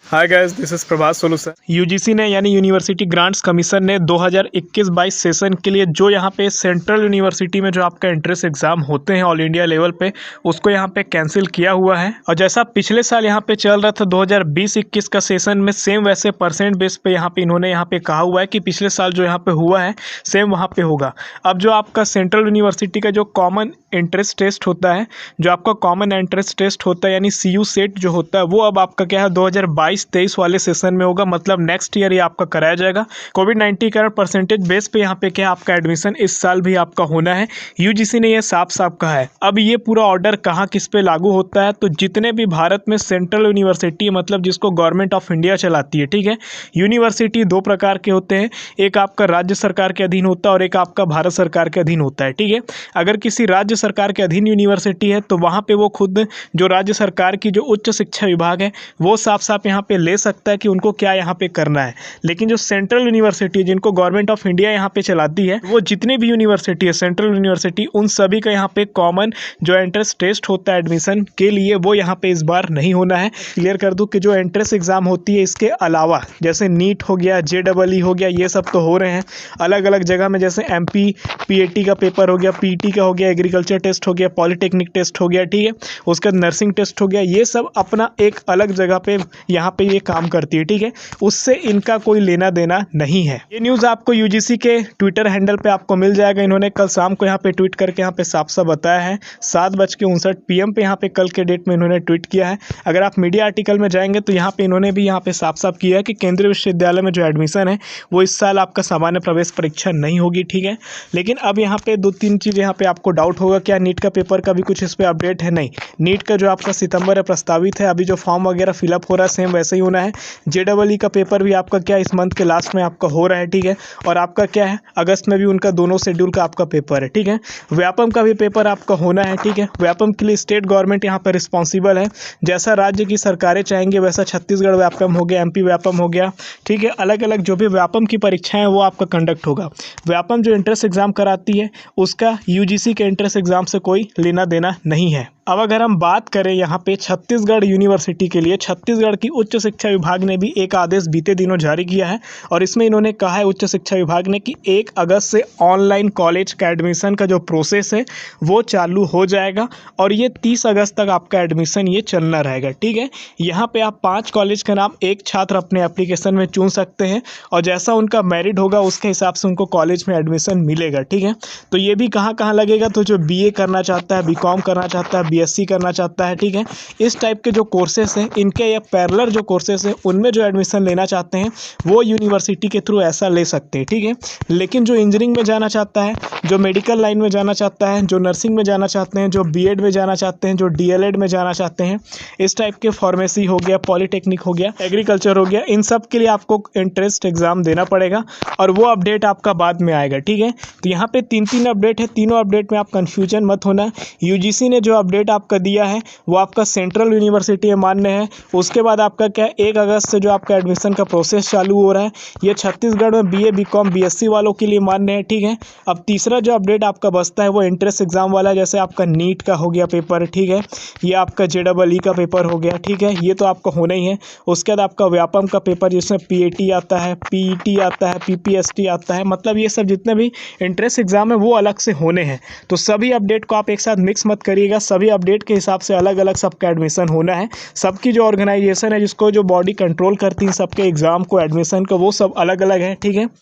Hi guys, this is Prabhas Solu sir. UGC ने यानी university grants commission ने 2021-22 सेशन के लिए जो यहाँ पे सेंट्रल यूनिवर्सिटी में जो आपका एंट्रेंस एग्जाम होते हैं ऑल इंडिया लेवल पे, उसको यहाँ पे कैंसिल किया हुआ है। और जैसा पिछले साल यहाँ पे चल रहा था 2020-21 का सेशन में, सेम वैसे परसेंट बेस पे यहाँ पे इन्होंने यहाँ पे कहा हुआ है कि पिछले साल जो यहाँ पे हुआ है सेम वहाँ पे होगा। अब जो आपका सेंट्रल यूनिवर्सिटी का जो कॉमन एंट्रेंस टेस्ट होता है, जो आपका कॉमन एंट्रेंस टेस्ट होता है यानी CU सेट जो होता है, वो अब आपका क्या है 2022-23 वाले सेशन में होगा। मतलब नेक्स्ट ईयर ये आपका कराया जाएगा। कोविड-19 के कारण परसेंटेज बेस पे यहाँ पे क्या आपका एडमिशन इस साल भी आपका होना है। यूजीसी ने ये साफ साफ कहा है। अब ये पूरा ऑर्डर कहाँ किस पे लागू होता है, तो जितने भी भारत में सेंट्रल यूनिवर्सिटी मतलब जिसको गवर्नमेंट ऑफ इंडिया चलाती है, ठीक है। यूनिवर्सिटी दो प्रकार के होते हैं, एक आपका राज्य सरकार के अधीन होता है और एक आपका भारत सरकार के अधीन होता है, ठीक है। अगर किसी राज्य सरकार के अधीन यूनिवर्सिटी है तो वहाँ पे वो खुद जो राज्य सरकार की जो उच्च शिक्षा विभाग है वो साफ साफ यहाँ पे ले सकता है कि उनको क्या यहाँ पे करना है। लेकिन जो सेंट्रल यूनिवर्सिटी जिनको गवर्नमेंट ऑफ इंडिया यहाँ पे चलाती है, वो जितने भी यूनिवर्सिटी है सेंट्रल यूनिवर्सिटी, उन सभी का यहाँ पे कॉमन जो एंट्रेंस टेस्ट होता है एडमिशन के लिए, वो यहाँ पे इस बार नहीं होना है। क्लियर कर दूँ कि जो एंट्रेंस एग्जाम होती है इसके अलावा जैसे नीट हो गया, JEE हो गया, ये सब तो हो रहे हैं अलग अलग जगह में। जैसे MP PAT का पेपर हो गया, PT का हो गया, एग्रीकल्चर टेस्ट हो गया, पॉलिटेक्निक टेस्ट हो गया, ठीक है। उसके बाद नर्सिंग टेस्ट हो गया। ये सब अपना एक अलग जगह पे यहाँ पे ये काम करती है, ठीक है। उससे इनका कोई लेना देना नहीं है। ये न्यूज़ आपको यूजीसी के ट्विटर हैंडल पे आपको मिल जाएगा। इन्होंने कल शाम को यहाँ पे ट्वीट करके यहाँ पे साफ साफ बताया है। 7:59 PM पे यहाँ पे कल के डेट में इन्होंने ट्वीट किया है। अगर आप मीडिया आर्टिकल में जाएंगे तो यहाँ पे इन्होंने भी यहाँ पे साफ साफ किया है कि केंद्रीय विश्वविद्यालय में जो एडमिशन है वो इस साल आपका सामान्य प्रवेश परीक्षा नहीं होगी, ठीक है। लेकिन अब यहाँ पे 2-3 चीज़ यहाँ पे आपको डाउट होगा, क्या नीट का पेपर का भी कुछ इस पर अपडेट है? नहीं, नीट का जो आपका सितंबर है प्रस्तावित है, अभी जो फॉर्म वगैरह फिलअप हो रहा है सेम वैसे ही होना है। JEE का पेपर भी आपका क्या इस मंथ के लास्ट में आपका हो रहा है, ठीक है। और आपका क्या है अगस्त में भी उनका दोनों शेड्यूल का आपका पेपर है, ठीक है। व्यापम का भी पेपर आपका होना है, ठीक है। व्यापम के लिए स्टेट गवर्नमेंट यहाँ पर रिस्पॉन्सिबल है। जैसा राज्य की सरकारें चाहेंगे वैसा छत्तीसगढ़ व्यापम हो गया, MP व्यापम हो गया, ठीक है। अलग अलग जो भी व्यापम की परीक्षाएं हैं वो आपका कंडक्ट होगा। व्यापम जो एंट्रेंस एग्जाम कराती है उसका यूजीसी के एंट्रेंस एग्जाम से कोई लेना देना नहीं है। अब अगर हम बात करें यहाँ पे छत्तीसगढ़ यूनिवर्सिटी के लिए, छत्तीसगढ़ की उच्च शिक्षा विभाग ने भी एक आदेश बीते दिनों जारी किया है और इसमें इन्होंने कहा है उच्च शिक्षा विभाग ने कि 1 अगस्त से ऑनलाइन कॉलेज का एडमिशन का जो प्रोसेस है वो चालू हो जाएगा और ये 30 अगस्त तक आपका एडमिशन ये चलना रहेगा, ठीक है। यहाँ पे आप 5 कॉलेज का नाम एक छात्र अपने एप्लीकेशन में चुन सकते हैं और जैसा उनका मेरिट होगा उसके हिसाब से उनको कॉलेज में एडमिशन मिलेगा, ठीक है। तो ये भी कहाँ कहाँ लगेगा, तो जो BA करना चाहता है, BCom करना चाहता है, BSc करना चाहता है, ठीक है, इस टाइप के जो कोर्सेस हैं इनके या पैरेलल जो कोर्सेस हैं उनमें जो एडमिशन लेना चाहते हैं वो यूनिवर्सिटी के थ्रू ऐसा ले सकते हैं, ठीक है। लेकिन जो इंजीनियरिंग में जाना चाहता है, जो मेडिकल लाइन में जाना चाहता है, जो नर्सिंग में जाना चाहते हैं, जो BEd में जाना चाहते हैं, जो DLEd में जाना चाहते हैं, इस टाइप के फार्मेसी हो गया, पॉलिटेक्निक हो गया, एग्रीकल्चर हो गया, इन सब के लिए आपको एंट्रेंस एग्जाम देना पड़ेगा और वो अपडेट आपका बाद में आएगा, ठीक है। तो यहाँ पे 3 अपडेट है, तीनों अपडेट में आप कंफ्यूजन मत होना। यूजीसी ने जो अपडेट आपका दिया है वो आपका सेंट्रल यूनिवर्सिटी में मान्य है। उसके बाद आपका क्या 1 अगस्त से जो आपका एडमिशन का प्रोसेस चालू हो रहा है ये छत्तीसगढ़ में BA BCom BSc वालों के लिए मान्य है, ठीक है। अब तीसरा जो अपडेट आपका बचता है वो एंट्रेंस एग्जाम वाला है, जैसे आपका नीट का हो गया पेपर, ठीक है, ये आपका JEE का पेपर हो गया, ठीक है, ये तो आपका होना ही है। उसके बाद आपका व्यापम का पेपर जिसमें PAT आता है, PET आता है, PPST आता है, मतलब ये सब जितने भी एंट्रेंस एग्जाम है वो अलग से होने हैं। तो सभी अपडेट को आप एक साथ मिक्स मत करिएगा, सभी अपडेट के हिसाब से अलग अलग सबका एडमिशन होना है। सबकी जो ऑर्गेनाइजेशन है जिसको जो बॉडी कंट्रोल करती है सबके एग्जाम को, एडमिशन को, वो सब अलग अलग है, ठीक है।